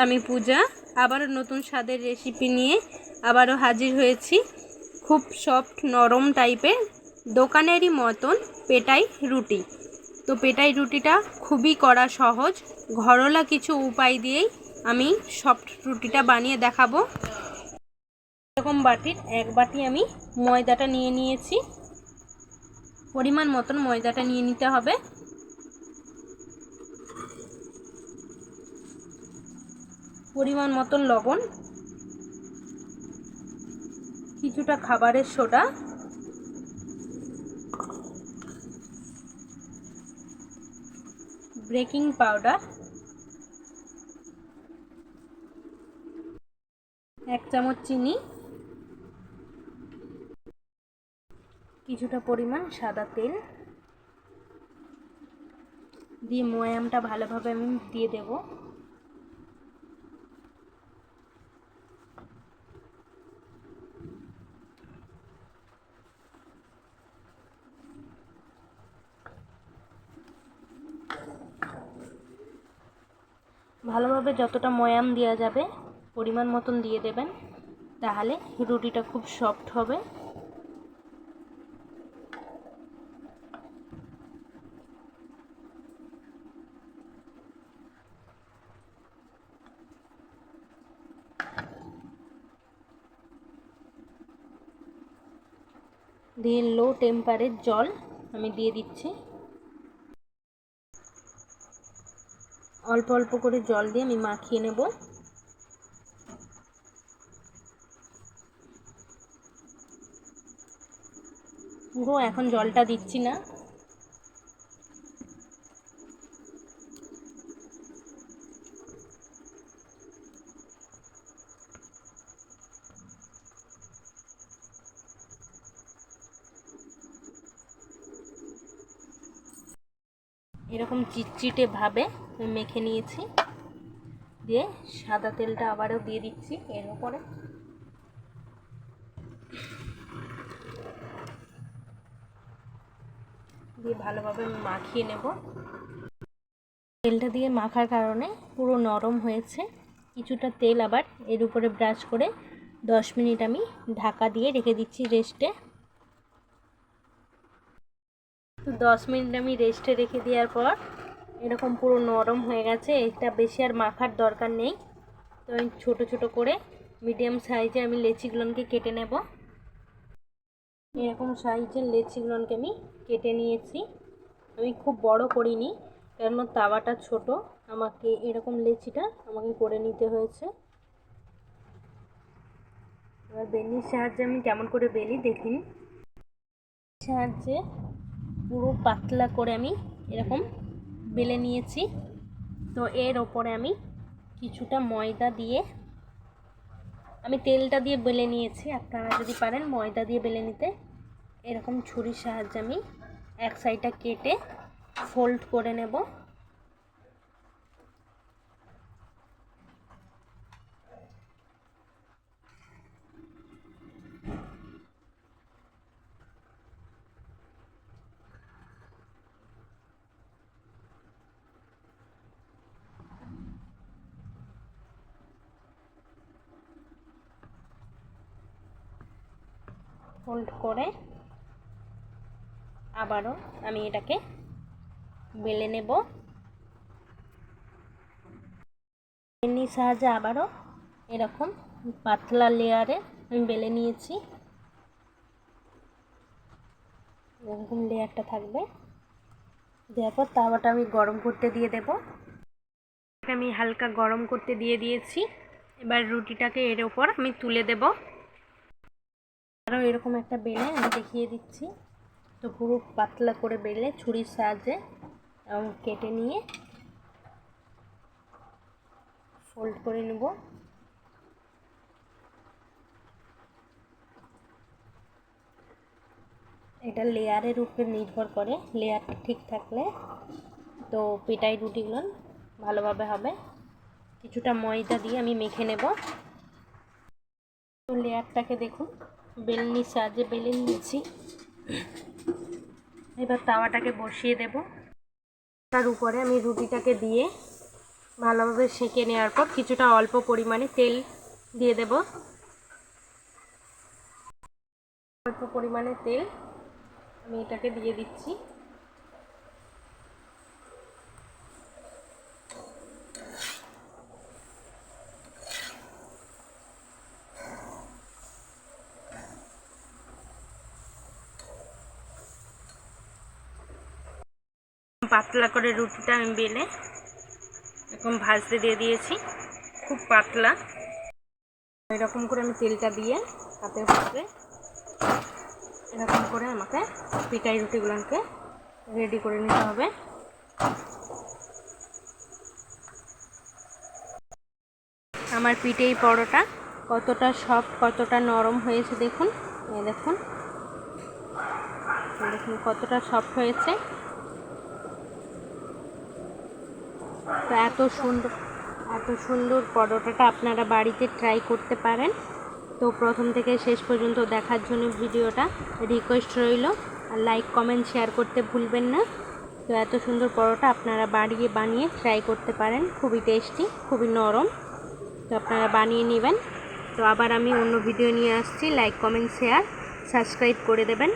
আমি পূজা আবারও নতুন স্বাদের রেসিপি নিয়ে আবারও হাজির হয়েছি। খুব সফট নরম টাইপের দোকানেরই মতন পেটাই রুটি। তো পেটাই রুটিটা খুবই করা সহজ, ঘরোয়া কিছু উপায় দিয়েই আমি সফট রুটিটা বানিয়ে দেখাবো। এরকম বাটির এক বাটি আমি ময়দাটা নিয়ে নিয়েছি। পরিমাণ মতন ময়দাটা নিয়ে নিতে হবে। পরিমাণ মতন লবণ, কিছুটা খাবারের সোডা, বেকিং পাউডার, 1 চামচ চিনি, কিছুটা পরিমাণ সাদা তেল দিয়ে ময়ামটা ভালোভাবে আমি দিয়ে দেব। ভালোভাবে যতটা ময়াম দেওয়া যাবে পরিমাণ মতন দিয়ে দেবেন, তাহলে রুটিটা খুব সফট হবে। দিয়ে লো টেম্পারের জল আমি দিয়ে দিচ্ছি। অল্প অল্প করে জল দিয়ে আমি মাখিয়ে নেব। পুরো এখন জলটা দিচ্ছি না। এরকম চিটচিটে ভাবে মেখে নিয়েছি। দিয়ে সাদা তেলটা আবারও দিয়ে দিচ্ছি এর উপরে। দিয়ে ভালোভাবে মাখিয়ে নেব। তেলটা দিয়ে মাখার কারণে পুরো নরম হয়েছে। কিছুটা তেল আবার এর উপরে ব্রাশ করে 10 মিনিট আমি ঢাকা দিয়ে রেখে দিচ্ছি রেস্টে। তো 10 মিনিট আমি রেস্টে রেখে দেওয়ার পর এরকম পুরো নরম হয়ে গেছে। এটা বেশি আর মাখার দরকার নেই। তো আমি ছোটো ছোটো করে মিডিয়াম সাইজে আমি লেচিগুলোকে কেটে নেব। এরকম সাইজের লেচিগুলোকে আমি কেটে নিয়েছি। আমি খুব বড় করিনি, কারণ তাওয়াটা ছোট, আমাকে এরকম লেচিটা আমাকে করে নিতে হয়েছে। এবার বেলনির সাহায্যে আমি কেমন করে বেলি দেখিন। সাহায্যে পুরো পাতলা করে আমি এরকম বেলে নিয়েছি। তো এর ওপরে আমি কিছুটা ময়দা দিয়ে, আমি তেলটা দিয়ে বেলে নিয়েছি, আপনারা যদি পারেন ময়দা দিয়ে বেলে নিতে। এরকম ছুরির সাহায্যে আমি এক সাইডটা কেটে ফোল্ড করে নেব। ফোল্ড করে আবারও আমি এটাকে বেলে নেব। বেলনির সাহায্যে আবারও এরকম পাতলা লেয়ারে আমি বেলে নিয়েছি। এরকম লেয়ারটা থাকবে। দেওয়ার পর তাওয়াটা আমি গরম করতে দিয়ে দেব। আমি হালকা গরম করতে দিয়ে দিয়েছি। এবার রুটিটাকে এর ওপর আমি তুলে দেব। আরও এরকম একটা বেলে আমি দেখিয়ে দিচ্ছি। তো পুরো পাতলা করে বেলে ছুরির সাহায্যে কেটে নিয়ে ফোল্ড করে নেব। এটা লেয়ারের উপরে নির্ভর করে, লেয়ারটা ঠিক থাকলে তো পেটাই রুটিগুলো ভালোভাবে হবে। কিছুটা ময়দা দিয়ে আমি মেখে নেব। তো লেয়ারটাকে দেখুন বেলনির সাহায্যে বেলে নিয়েছি। এবার তাওয়াটাকে বসিয়ে দেব। তার উপরে আমি রুটিটাকে দিয়ে ভালোভাবে সেঁকে নেওয়ার পর কিছুটা অল্প পরিমাণে তেল দিয়ে দেব। অল্প পরিমাণে তেল আমি এটাকে দিয়ে দিচ্ছি। পাতলা করে রুটিটা আমি বেলে এরকম ভাজতে দিয়ে দিয়েছি, খুব পাতলা। এরকম করে আমি তেলটা দিয়ে হাতের উপরে এরকম করে আমাকে পিঠাই রুটিগুলোকে রেডি করে নিতে হবে। আমার পিঠেই পরোটা কতটা সফট, কতটা নরম হয়েছে দেখুন। দেখুন দেখুন কতটা সফট হয়েছে। তো এত সুন্দর পরোটাটা আপনারা বাড়িতে ট্রাই করতে পারেন। তো প্রথম থেকে শেষ পর্যন্ত দেখার জন্য ভিডিওটা রিকোয়েস্ট রইল, আর লাইক কমেন্ট শেয়ার করতে ভুলবেন না। তো এত সুন্দর পরোটা আপনারা বানিয়ে ট্রাই করতে পারেন, খুবই টেস্টি, খুবই নরম। তো আপনারা বানিয়ে নেবেন। তো আবার আমি অন্য ভিডিও নিয়ে আসছি, লাইক কমেন্ট শেয়ার সাবস্ক্রাইব করে দেবেন।